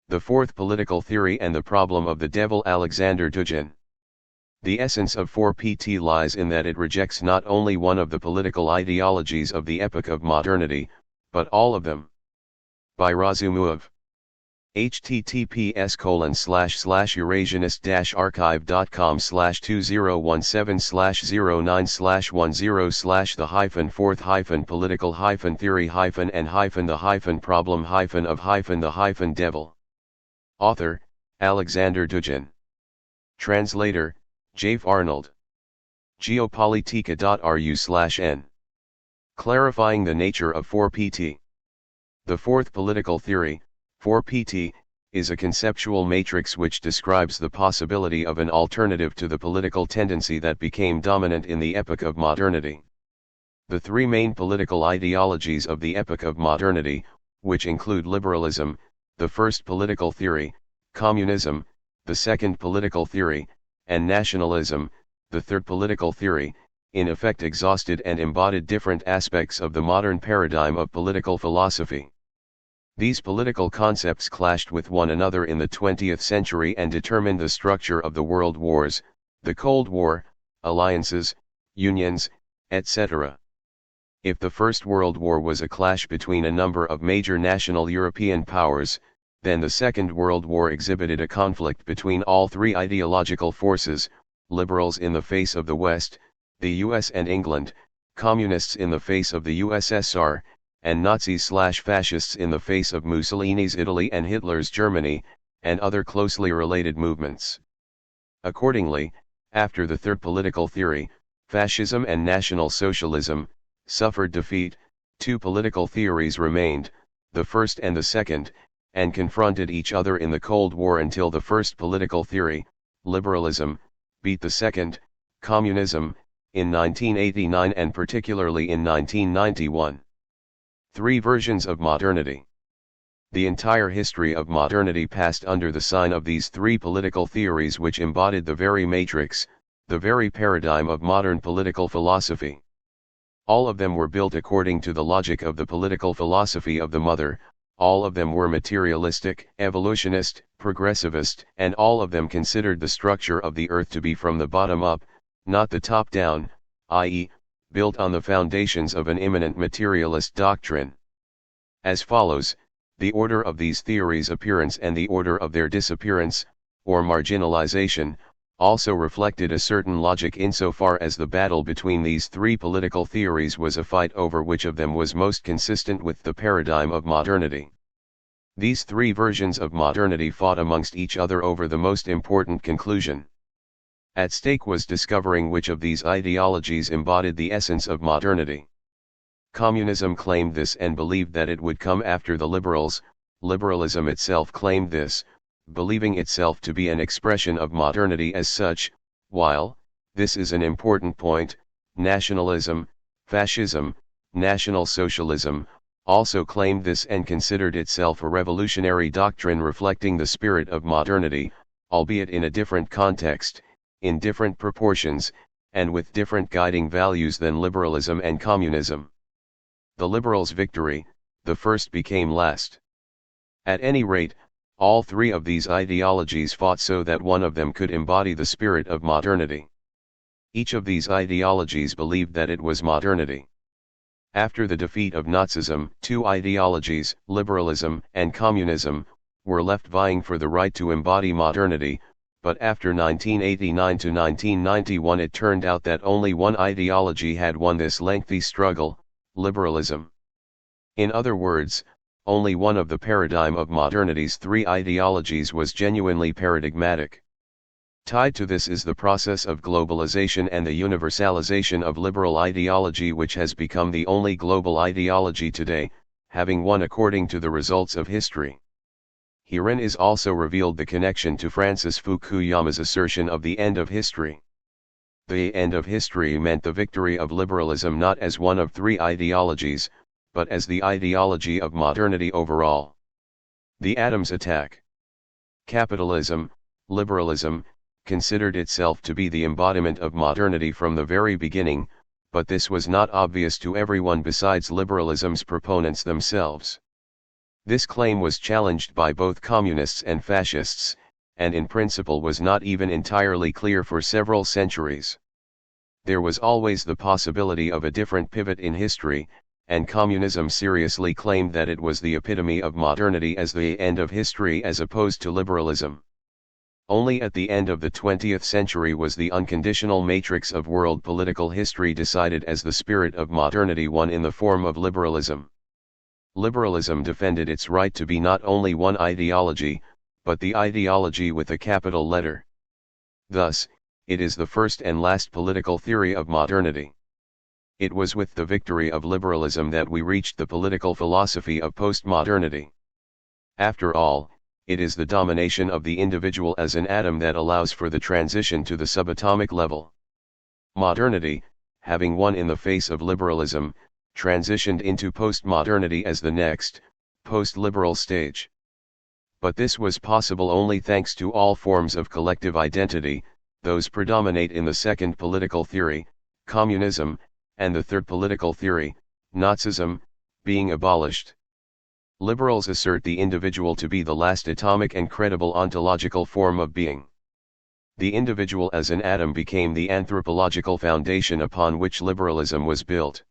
The fourth political theory and the problem of the devil. Alexander Dugin. The essence of 4PT lies in that it rejects not only one of the political ideologies of the epoch of modernity, but all of them. By Razumov. https://eurasianist-archive.com/201709/10/the-problem-the-problem-devil. Author, Alexander Dugin. Translator, Jave Arnold. Geopolitica.ru/n. Clarifying the nature of 4PT. The fourth political theory, 4PT, is a conceptual matrix which describes the possibility of an alternative to the political tendency that became dominant in the epoch of modernity. The three main political ideologies of the epoch of modernity, which include liberalism, the first political theory, communism, the second political theory, and nationalism, the third political theory, in effect exhausted and embodied different aspects of the modern paradigm of political philosophy. These political concepts clashed with one another in the 20th century and determined the structure of the world wars, the Cold War, alliances, unions, etc. If the First World War was a clash between a number of major national European powers, then the Second World War exhibited a conflict between all three ideological forces: liberals in the face of the West, the US and England, communists in the face of the USSR, and Nazis/fascists in the face of Mussolini's Italy and Hitler's Germany, and other closely related movements. Accordingly, after the third political theory, fascism and National Socialism, suffered defeat, two political theories remained, the first and the second, and confronted each other in the Cold War until the first political theory, liberalism, beat the second, communism, in 1989 and particularly in 1991. Three versions of modernity. The entire history of modernity passed under the sign of these three political theories which embodied the very matrix, the very paradigm of modern political philosophy. All of them were built according to the logic of the political philosophy of the mother, all of them were materialistic, evolutionist, progressivist, and all of them considered the structure of the earth to be from the bottom up, not the top down, i.e., built on the foundations of an immanent materialist doctrine. As follows, the order of these theories' appearance and the order of their disappearance, or marginalization, also reflected a certain logic insofar as the battle between these three political theories was a fight over which of them was most consistent with the paradigm of modernity. These three versions of modernity fought amongst each other over the most important conclusion. At stake was discovering which of these ideologies embodied the essence of modernity. Communism claimed this and believed that it would come after the liberals. Liberalism itself claimed this, believing itself to be an expression of modernity as such, while, this is an important point, nationalism, fascism, National Socialism, also claimed this and considered itself a revolutionary doctrine reflecting the spirit of modernity, albeit in a different context, in different proportions, and with different guiding values than liberalism and communism. The liberals' victory, the first became last. At any rate, all three of these ideologies fought so that one of them could embody the spirit of modernity. Each of these ideologies believed that it was modernity. After the defeat of Nazism, two ideologies, liberalism and communism, were left vying for the right to embody modernity, but after 1989 to 1991 it turned out that only one ideology had won this lengthy struggle, liberalism. In other words, only one of the paradigm of modernity's three ideologies was genuinely paradigmatic. Tied to this is the process of globalization and the universalization of liberal ideology, which has become the only global ideology today, having won according to the results of history. Herein is also revealed the connection to Francis Fukuyama's assertion of the end of history. The end of history meant the victory of liberalism not as one of three ideologies, but as the ideology of modernity overall. The Adams attack. Capitalism, liberalism, considered itself to be the embodiment of modernity from the very beginning, but this was not obvious to everyone besides liberalism's proponents themselves. This claim was challenged by both communists and fascists, and in principle was not even entirely clear for several centuries. There was always the possibility of a different pivot in history, and communism seriously claimed that it was the epitome of modernity as the end of history as opposed to liberalism. Only at the end of the 20th century was the unconditional matrix of world political history decided as the spirit of modernity, one in the form of liberalism. Liberalism defended its right to be not only one ideology, but the ideology with a capital letter. Thus, it is the first and last political theory of modernity. It was with the victory of liberalism that we reached the political philosophy of postmodernity. After all, it is the domination of the individual as an atom that allows for the transition to the subatomic level. Modernity, having won in the face of liberalism, transitioned into postmodernity as the next, post-liberal stage. But this was possible only thanks to all forms of collective identity, those predominate in the second political theory, communism, and the third political theory, Nazism, being abolished. Liberals assert the individual to be the last atomic and credible ontological form of being. The individual as an atom became the anthropological foundation upon which liberalism was built.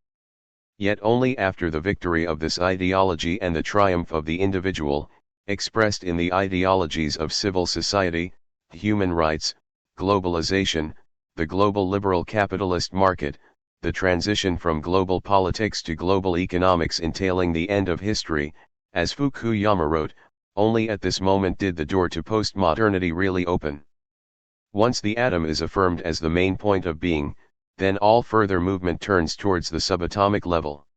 Yet only after the victory of this ideology and the triumph of the individual, expressed in the ideologies of civil society, human rights, globalization, the global liberal capitalist market, the transition from global politics to global economics entailing the end of history, as Fukuyama wrote, only at this moment did the door to postmodernity really open. Once the atom is affirmed as the main point of being, then all further movement turns towards the subatomic level.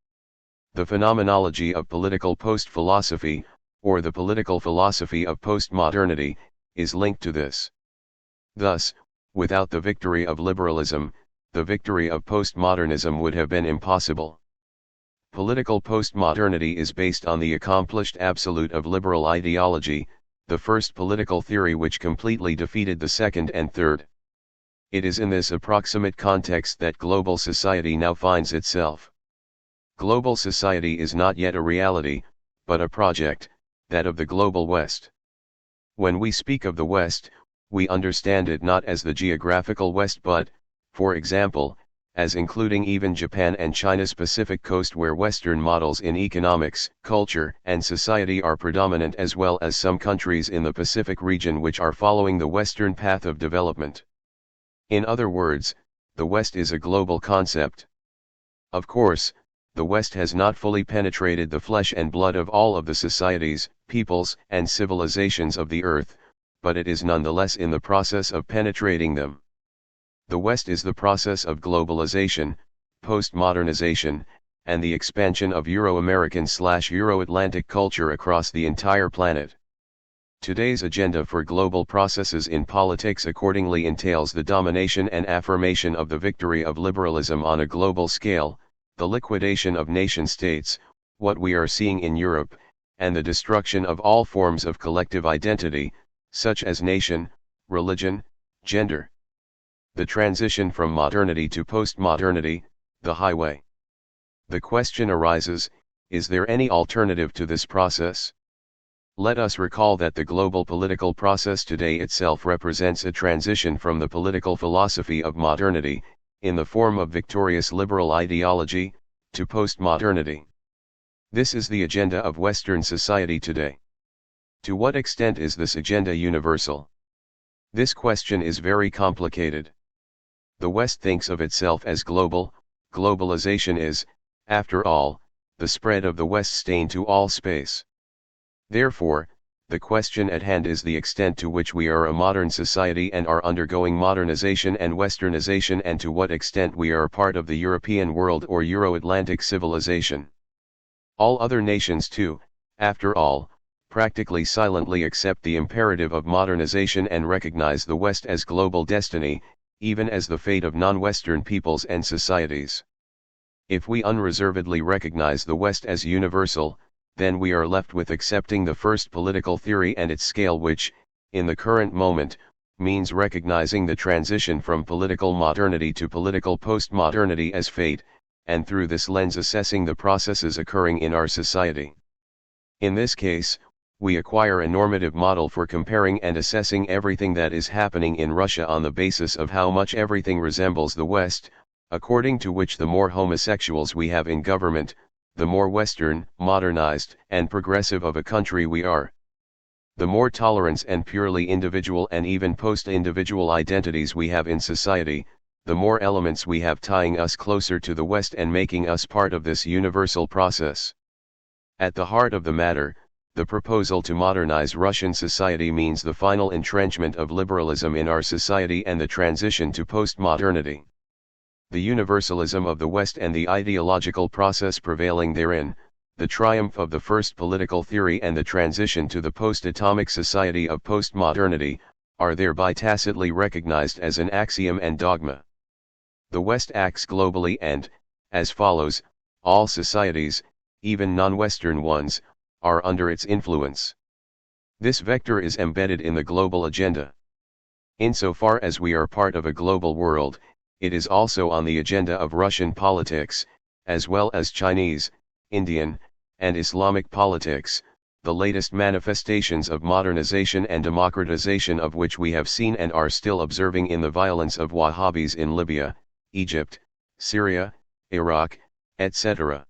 The phenomenology of political post-philosophy, or the political philosophy of postmodernity, is linked to this. Thus, without the victory of liberalism, the victory of postmodernism would have been impossible. Political postmodernity is based on the accomplished absolute of liberal ideology, the first political theory which completely defeated the second and third. It is in this approximate context that global society now finds itself. Global society is not yet a reality, but a project, that of the global West. When we speak of the West, we understand it not as the geographical West but, for example, as including even Japan and China's Pacific coast, where Western models in economics, culture, and society are predominant, as well as some countries in the Pacific region which are following the Western path of development. In other words, the West is a global concept. Of course, the West has not fully penetrated the flesh and blood of all of the societies, peoples, and civilizations of the earth, but it is nonetheless in the process of penetrating them. The West is the process of globalization, postmodernization, and the expansion of Euro-American/Euro-Atlantic culture across the entire planet. Today's agenda for global processes in politics accordingly entails the domination and affirmation of the victory of liberalism on a global scale, the liquidation of nation-states, what we are seeing in Europe, and the destruction of all forms of collective identity, such as nation, religion, gender. The transition from modernity to postmodernity, the highway. The question arises, is there any alternative to this process? Let us recall that the global political process today itself represents a transition from the political philosophy of modernity, in the form of victorious liberal ideology, to postmodernity. This is the agenda of Western society today. To what extent is this agenda universal? This question is very complicated. The West thinks of itself as global. Globalization is, after all, the spread of the West stain to all space. Therefore, the question at hand is the extent to which we are a modern society and are undergoing modernization and westernization, and to what extent we are part of the European world or Euro-Atlantic civilization. All other nations too, after all, practically silently accept the imperative of modernization and recognize the West as global destiny, even as the fate of non-Western peoples and societies. If we unreservedly recognize the West as universal, then we are left with accepting the first political theory and its scale, which, in the current moment, means recognizing the transition from political modernity to political postmodernity as fate, and through this lens assessing the processes occurring in our society. In this case, we acquire a normative model for comparing and assessing everything that is happening in Russia on the basis of how much everything resembles the West, according to which the more homosexuals we have in government, the more Western, modernized, and progressive of a country we are. The more tolerance and purely individual and even post-individual identities we have in society, the more elements we have tying us closer to the West and making us part of this universal process. At the heart of the matter, the proposal to modernize Russian society means the final entrenchment of liberalism in our society and the transition to postmodernity. The universalism of the West and the ideological process prevailing therein, the triumph of the first political theory and the transition to the post-atomic society of postmodernity, are thereby tacitly recognized as an axiom and dogma. The West acts globally and, as follows, all societies, even non-Western ones, are under its influence. This vector is embedded in the global agenda. Insofar as we are part of a global world, it is also on the agenda of Russian politics, as well as Chinese, Indian, and Islamic politics, the latest manifestations of modernization and democratization of which we have seen and are still observing in the violence of Wahhabis in Libya, Egypt, Syria, Iraq, etc.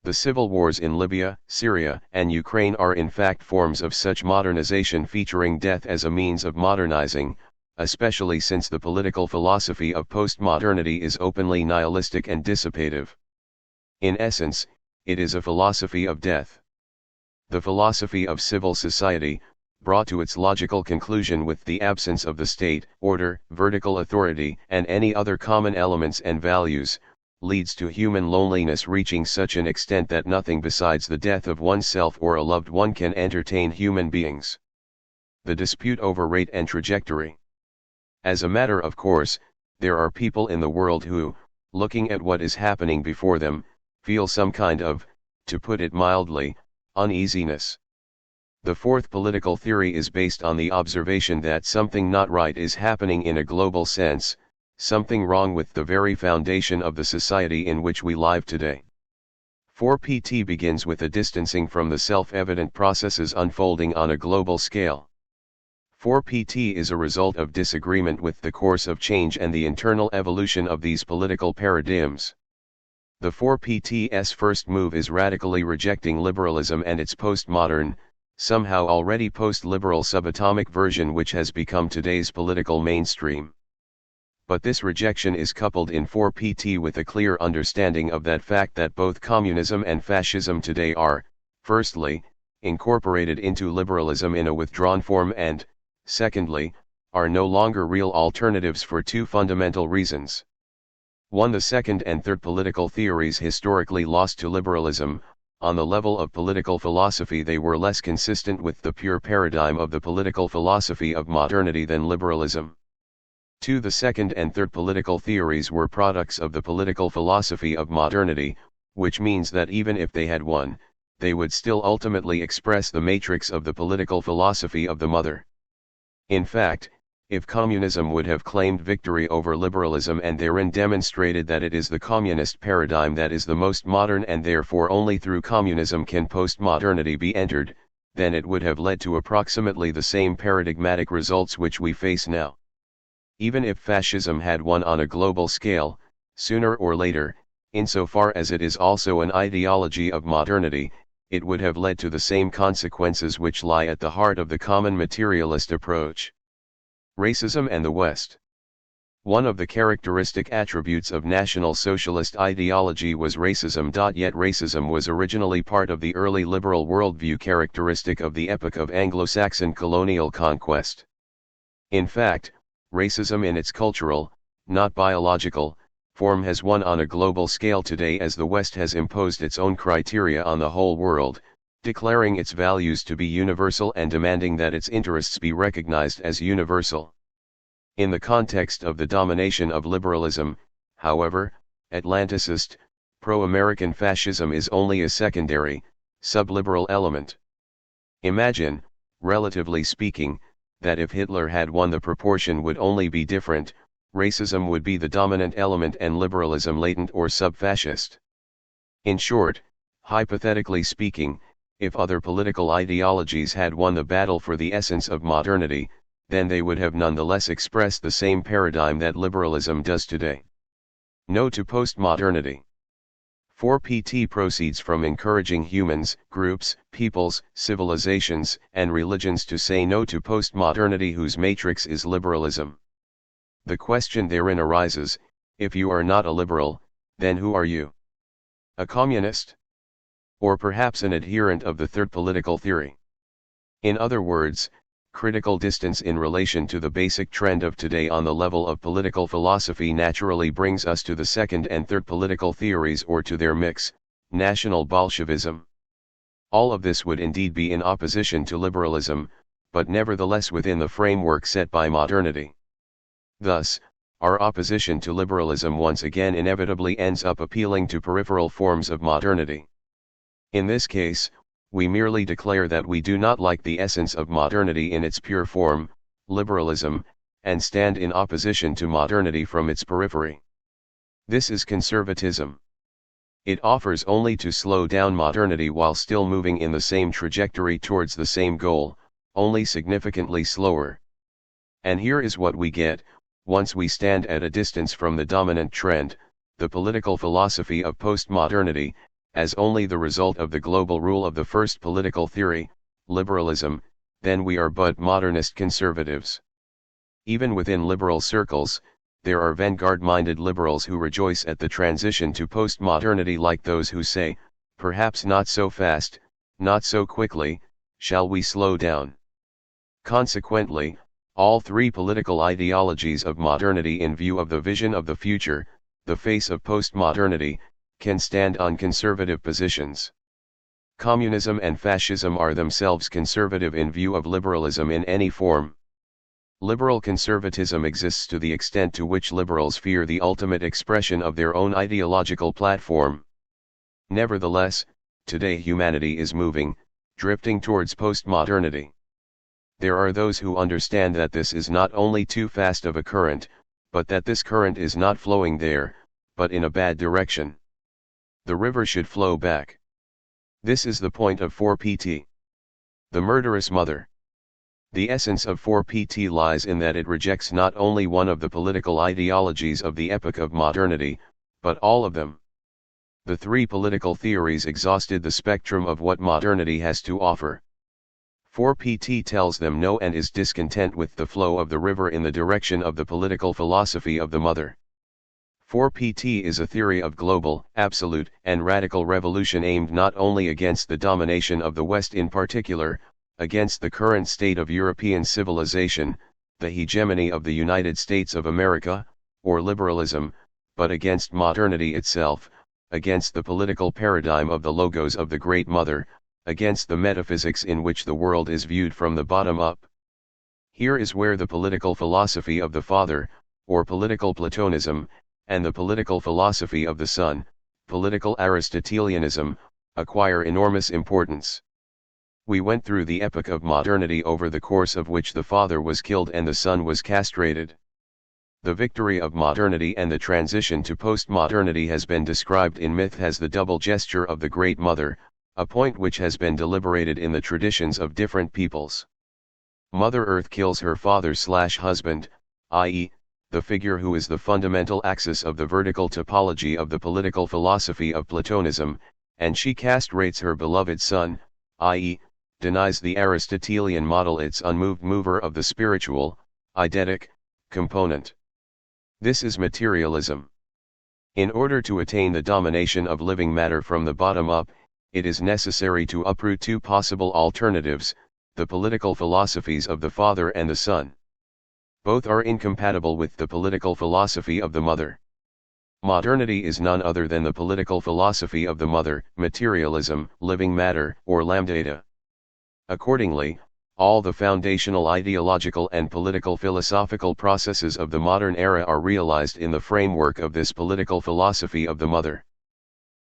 The civil wars in Libya, Syria, and Ukraine are in fact forms of such modernization featuring death as a means of modernizing, especially since the political philosophy of postmodernity is openly nihilistic and dissipative. In essence, it is a philosophy of death. The philosophy of civil society, brought to its logical conclusion with the absence of the state, order, vertical authority, and any other common elements and values, leads to human loneliness reaching such an extent that nothing besides the death of oneself or a loved one can entertain human beings. The dispute over rate and trajectory. As a matter of course, there are people in the world who, looking at what is happening before them, feel some kind of, to put it mildly, uneasiness. The fourth political theory is based on the observation that something not right is happening in a global sense, something wrong with the very foundation of the society in which we live today. 4PT begins with a distancing from the self-evident processes unfolding on a global scale. 4PT is a result of disagreement with the course of change and the internal evolution of these political paradigms. The 4PT's first move is radically rejecting liberalism and its postmodern, somehow already post-liberal subatomic version which has become today's political mainstream. But this rejection is coupled in 4PT with a clear understanding of that fact that both communism and fascism today are, firstly, incorporated into liberalism in a withdrawn form and, secondly, are no longer real alternatives for two fundamental reasons. 1. The second and third political theories historically lost to liberalism. On the level of political philosophy they were less consistent with the pure paradigm of the political philosophy of modernity than liberalism. 2. The second and third political theories were products of the political philosophy of modernity, which means that even if they had won, they would still ultimately express the matrix of the political philosophy of the mother. In fact, if communism would have claimed victory over liberalism and therein demonstrated that it is the communist paradigm that is the most modern and therefore only through communism can postmodernity be entered, then it would have led to approximately the same paradigmatic results which we face now. Even if fascism had won on a global scale, sooner or later, insofar as it is also an ideology of modernity, it would have led to the same consequences which lie at the heart of the common materialist approach. Racism and the West. One of the characteristic attributes of National Socialist ideology was racism. Yet racism was originally part of the early liberal worldview characteristic of the epoch of Anglo-Saxon colonial conquest. In fact, racism in its cultural, not biological, form has won on a global scale today as the West has imposed its own criteria on the whole world, declaring its values to be universal and demanding that its interests be recognized as universal. In the context of the domination of liberalism, however, Atlanticist, pro-American fascism is only a secondary, subliberal element. Imagine, relatively speaking, that if Hitler had won the proportion would only be different, racism would be the dominant element and liberalism latent or sub-fascist. In short, hypothetically speaking, If other political ideologies had won the battle for the essence of modernity, then they would have nonetheless expressed the same paradigm that liberalism does today. No to postmodernity. 4PT proceeds from encouraging humans, groups, peoples, civilizations, and religions to say no to postmodernity whose matrix is liberalism. The question therein arises, if you are not a liberal, then who are you? A communist? Or perhaps an adherent of the third political theory? In other words, critical distance in relation to the basic trend of today on the level of political philosophy naturally brings us to the second and third political theories or to their mix, National Bolshevism. All of this would indeed be in opposition to liberalism, but nevertheless within the framework set by modernity. Thus, our opposition to liberalism once again inevitably ends up appealing to peripheral forms of modernity. In this case, we merely declare that we do not like the essence of modernity in its pure form, liberalism, and stand in opposition to modernity from its periphery. This is conservatism. It offers only to slow down modernity while still moving in the same trajectory towards the same goal, only significantly slower. And here is what we get, once we stand at a distance from the dominant trend, the political philosophy of postmodernity, as only the result of the global rule of the first political theory, liberalism, then we are but modernist conservatives. Even within liberal circles, there are vanguard-minded liberals who rejoice at the transition to postmodernity, like those who say, perhaps not so fast, not so quickly, shall we slow down. Consequently, all three political ideologies of modernity in view of the vision of the future, the face of postmodernity, can stand on conservative positions. Communism and fascism are themselves conservative in view of liberalism in any form. Liberal conservatism exists to the extent to which liberals fear the ultimate expression of their own ideological platform. Nevertheless, today humanity is moving, drifting towards postmodernity. There are those who understand that this is not only too fast of a current, but that this current is not flowing there, but in a bad direction. The river should flow back. This is the point of 4PT. The murderous mother. The essence of 4PT lies in that it rejects not only one of the political ideologies of the epoch of modernity, but all of them. The three political theories exhausted the spectrum of what modernity has to offer. 4PT tells them no and is discontent with the flow of the river in the direction of the political philosophy of the mother. 4PT is a theory of global, absolute, and radical revolution aimed not only against the domination of the West in particular, against the current state of European civilization, the hegemony of the United States of America, or liberalism, but against modernity itself, against the political paradigm of the logos of the Great Mother, against the metaphysics in which the world is viewed from the bottom up. Here is where the political philosophy of the Father, or political Platonism, and the political philosophy of the Son, political Aristotelianism, acquire enormous importance. We went through the epoch of modernity over the course of which the Father was killed and the Son was castrated. The victory of modernity and the transition to postmodernity has been described in myth as the double gesture of the Great Mother, a point which has been deliberated in the traditions of different peoples. Mother Earth kills her father/husband, i.e., the figure who is the fundamental axis of the vertical topology of the political philosophy of Platonism, and she castrates her beloved son, i.e., denies the Aristotelian model its unmoved mover of the spiritual, eidetic, component. This is materialism. In order to attain the domination of living matter from the bottom up, it is necessary to uproot two possible alternatives, the political philosophies of the Father and the Son. Both are incompatible with the political philosophy of the Mother. Modernity is none other than the political philosophy of the Mother, materialism, living matter, or lambdata. Accordingly, all the foundational ideological and political philosophical processes of the modern era are realized in the framework of this political philosophy of the Mother.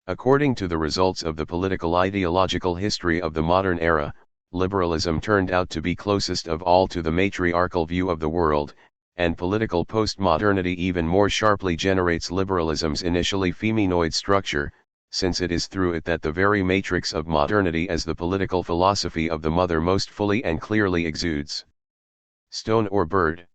According to the results of the political ideological history of the modern era, liberalism turned out to be closest of all to the matriarchal view of the world, and political postmodernity even more sharply generates liberalism's initially feminoid structure, since it is through it that the very matrix of modernity as the political philosophy of the mother most fully and clearly exudes. Stone or bird.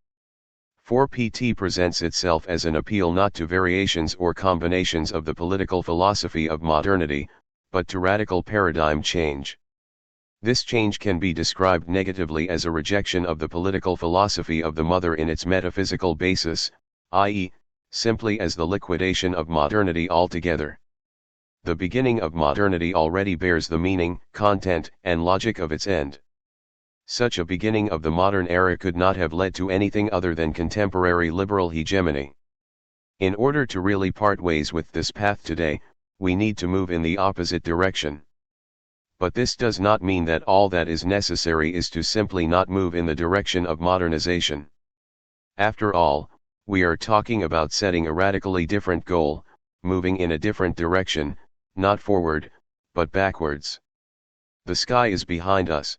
4PT presents itself as an appeal not to variations or combinations of the political philosophy of modernity, but to radical paradigm change. This change can be described negatively as a rejection of the political philosophy of the mother in its metaphysical basis, i.e., simply as the liquidation of modernity altogether. The beginning of modernity already bears the meaning, content, and logic of its end. Such a beginning of the modern era could not have led to anything other than contemporary liberal hegemony. In order to really part ways with this path today, we need to move in the opposite direction. But this does not mean that all that is necessary is to simply not move in the direction of modernization. After all, we are talking about setting a radically different goal, moving in a different direction, not forward, but backwards. The sky is behind us.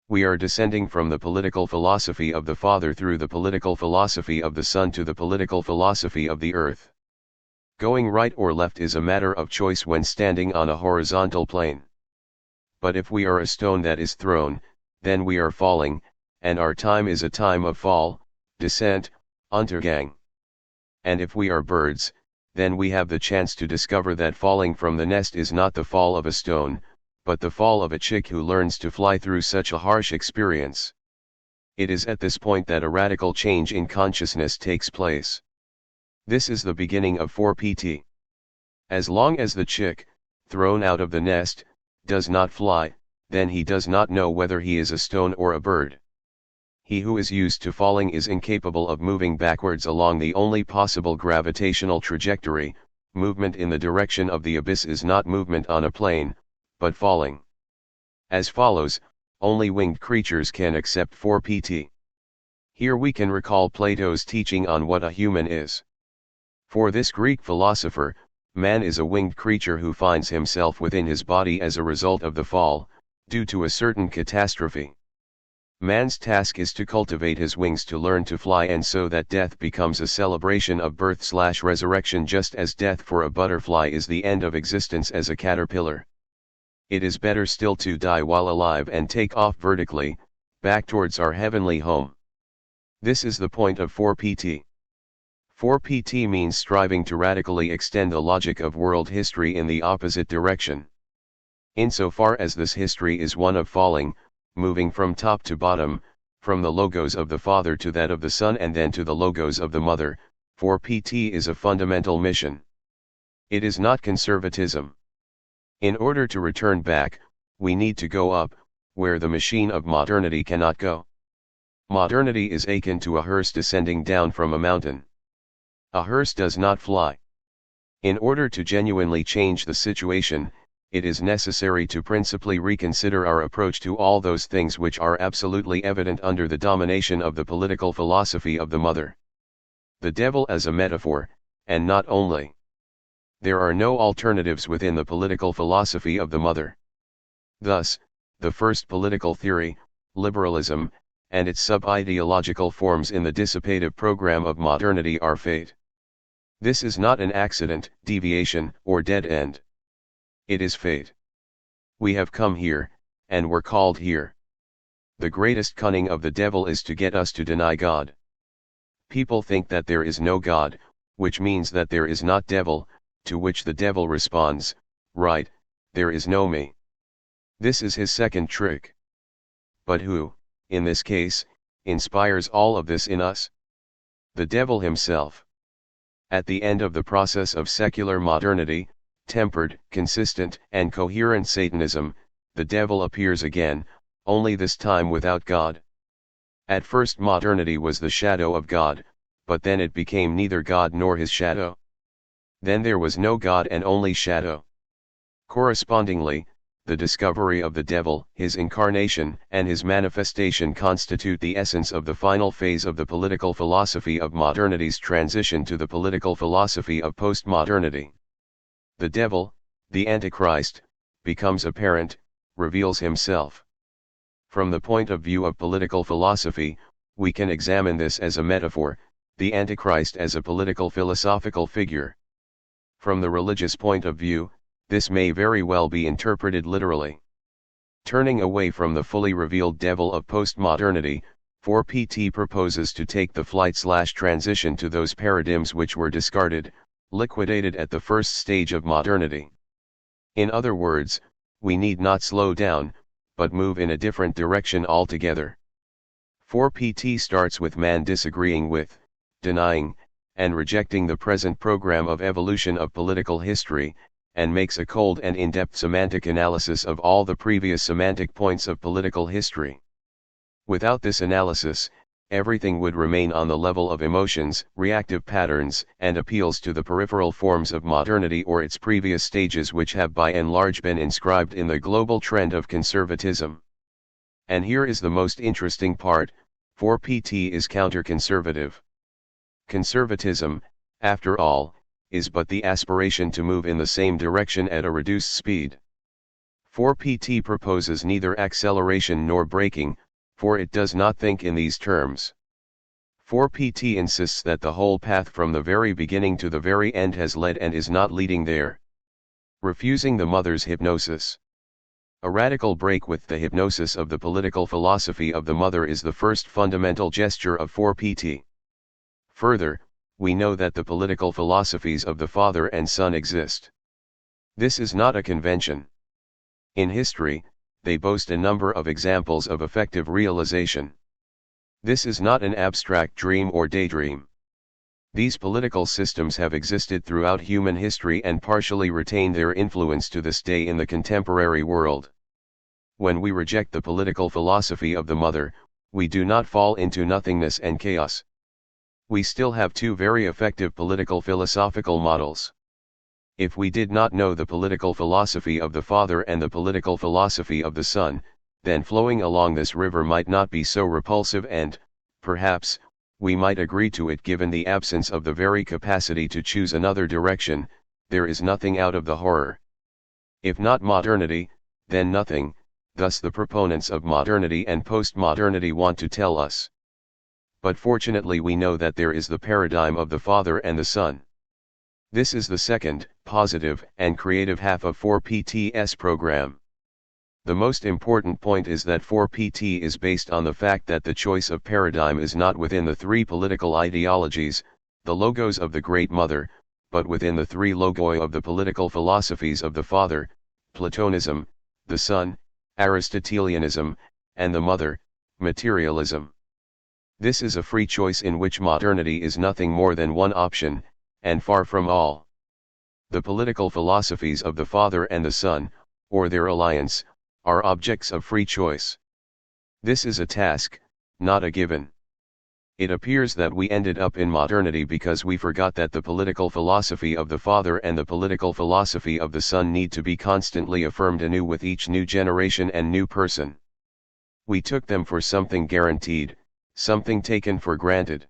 We are descending from the political philosophy of the Father through the political philosophy of the Son to the political philosophy of the earth. Going right or left is a matter of choice when standing on a horizontal plane. But if we are a stone that is thrown, then we are falling, and our time is a time of fall, descent, Untergang. And if we are birds, then we have the chance to discover that falling from the nest is not the fall of a stone, but the fall of a chick who learns to fly through such a harsh experience. It is at this point that a radical change in consciousness takes place. This is the beginning of 4PT. As long as the chick, thrown out of the nest, does not fly, then he does not know whether he is a stone or a bird. He who is used to falling is incapable of moving backwards along the only possible gravitational trajectory. Movement in the direction of the abyss is not movement on a plane, but falling. As follows, only winged creatures can accept 4PT. Here we can recall Plato's teaching on what a human is. For this Greek philosopher, man is a winged creature who finds himself within his body as a result of the fall, due to a certain catastrophe. Man's task is to cultivate his wings to learn to fly, and so that death becomes a celebration of birth/resurrection, just as death for a butterfly is the end of existence as a caterpillar. It is better still to die while alive and take off vertically, back towards our heavenly home. This is the point of 4PT. 4PT means striving to radically extend the logic of world history in the opposite direction. Insofar as this history is one of falling, moving from top to bottom, from the logos of the Father to that of the Son and then to the logos of the Mother, 4PT is a fundamental mission. It is not conservatism. In order to return back, we need to go up, where the machine of modernity cannot go. Modernity is akin to a hearse descending down from a mountain. A hearse does not fly. In order to genuinely change the situation, it is necessary to principally reconsider our approach to all those things which are absolutely evident under the domination of the political philosophy of the mother. The devil as a metaphor, and not only. There are no alternatives within the political philosophy of the mother. Thus, the first political theory, liberalism, and its sub-ideological forms in the dissipative program of modernity are fate. This is not an accident, deviation, or dead end. It is fate. We have come here, and were called here. The greatest cunning of the devil is to get us to deny God. People think that there is no God, which means that there is not devil, to which the devil responds, right, there is no me. This is his second trick. But who, in this case, inspires all of this in us? The devil himself. At the end of the process of secular modernity, tempered, consistent, and coherent Satanism, the devil appears again, only this time without God. At first modernity was the shadow of God, but then it became neither God nor his shadow. Then there was no God and only shadow. Correspondingly, the discovery of the devil, his incarnation, and his manifestation constitute the essence of the final phase of the political philosophy of modernity's transition to the political philosophy of postmodernity. The devil, the Antichrist, becomes apparent, reveals himself. From the point of view of political philosophy, we can examine this as a metaphor, the Antichrist as a political philosophical figure. From the religious point of view, this may very well be interpreted literally. Turning away from the fully revealed devil of postmodernity, 4PT proposes to take the flight/transition to those paradigms which were discarded, liquidated at the first stage of modernity. In other words, we need not slow down, but move in a different direction altogether. 4PT starts with man disagreeing with, denying, and rejecting the present program of evolution of political history, and makes a cold and in-depth semantic analysis of all the previous semantic points of political history. Without this analysis, everything would remain on the level of emotions, reactive patterns, and appeals to the peripheral forms of modernity or its previous stages, which have by and large been inscribed in the global trend of conservatism. And here is the most interesting part: 4PT is counter-conservative. Conservatism, after all, is but the aspiration to move in the same direction at a reduced speed. 4PT proposes neither acceleration nor braking, for it does not think in these terms. 4PT insists that the whole path from the very beginning to the very end has led and is not leading there. Refusing the mother's hypnosis. A radical break with the hypnosis of the political philosophy of the mother is the first fundamental gesture of 4PT. Further, we know that the political philosophies of the father and son exist. This is not a convention. In history, they boast a number of examples of effective realization. This is not an abstract dream or daydream. These political systems have existed throughout human history and partially retain their influence to this day in the contemporary world. When we reject the political philosophy of the mother, we do not fall into nothingness and chaos. We still have two very effective political philosophical models. If we did not know the political philosophy of the father and the political philosophy of the son, then flowing along this river might not be so repulsive and, perhaps, we might agree to it given the absence of the very capacity to choose another direction. There is nothing out of the horror. If not modernity, then nothing, thus the proponents of modernity and postmodernity want to tell us. But fortunately we know that there is the paradigm of the father and the son. This is the second, positive, and creative half of 4PT's program. The most important point is that 4PT is based on the fact that the choice of paradigm is not within the three political ideologies, the logos of the Great Mother, but within the three logoi of the political philosophies of the father, Platonism, the son, Aristotelianism, and the mother, materialism. This is a free choice in which modernity is nothing more than one option, and far from all. The political philosophies of the father and the son, or their alliance, are objects of free choice. This is a task, not a given. It appears that we ended up in modernity because we forgot that the political philosophy of the father and the political philosophy of the son need to be constantly affirmed anew with each new generation and new person. We took them for something guaranteed, something taken for granted.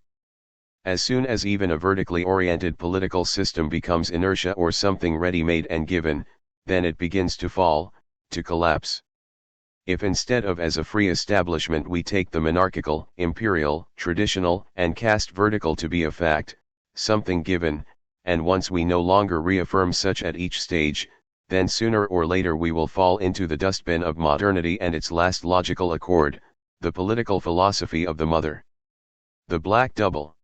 As soon as even a vertically oriented political system becomes inertia or something ready-made and given, then it begins to fall, to collapse. If instead of as a free establishment we take the monarchical, imperial, traditional, and caste vertical to be a fact, something given, and once we no longer reaffirm such at each stage, then sooner or later we will fall into the dustbin of modernity and its last logical accord, the political philosophy of the mother. The black double.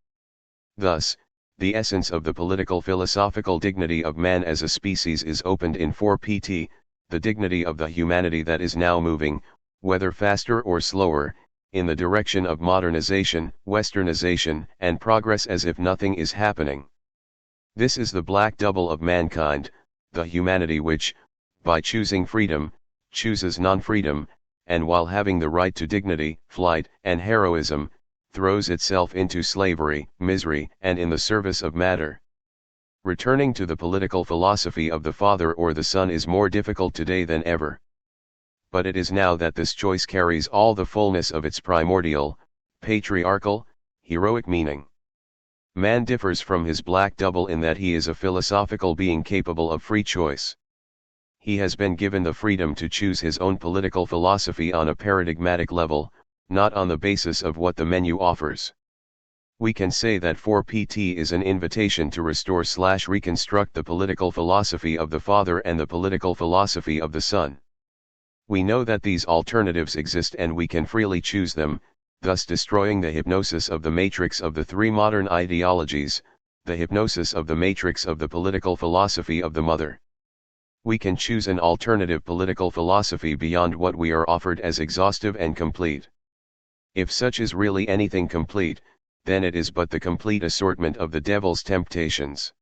Thus, the essence of the political philosophical dignity of man as a species is opened in 4PT, the dignity of the humanity that is now moving, whether faster or slower, in the direction of modernization, westernization, and progress as if nothing is happening. This is the black double of mankind, the humanity which, by choosing freedom, chooses non-freedom, and while having the right to dignity, flight, and heroism, throws itself into slavery, misery, and in the service of matter. Returning to the political philosophy of the father or the son is more difficult today than ever. But it is now that this choice carries all the fullness of its primordial, patriarchal, heroic meaning. Man differs from his black double in that he is a philosophical being capable of free choice. He has been given the freedom to choose his own political philosophy on a paradigmatic level, not on the basis of what the menu offers. We can say that 4PT is an invitation to restore/reconstruct the political philosophy of the Father and the political philosophy of the Son. We know that these alternatives exist and we can freely choose them, thus destroying the hypnosis of the matrix of the three modern ideologies, the hypnosis of the matrix of the political philosophy of the Mother. We can choose an alternative political philosophy beyond what we are offered as exhaustive and complete. If such is really anything complete, then it is but the complete assortment of the devil's temptations.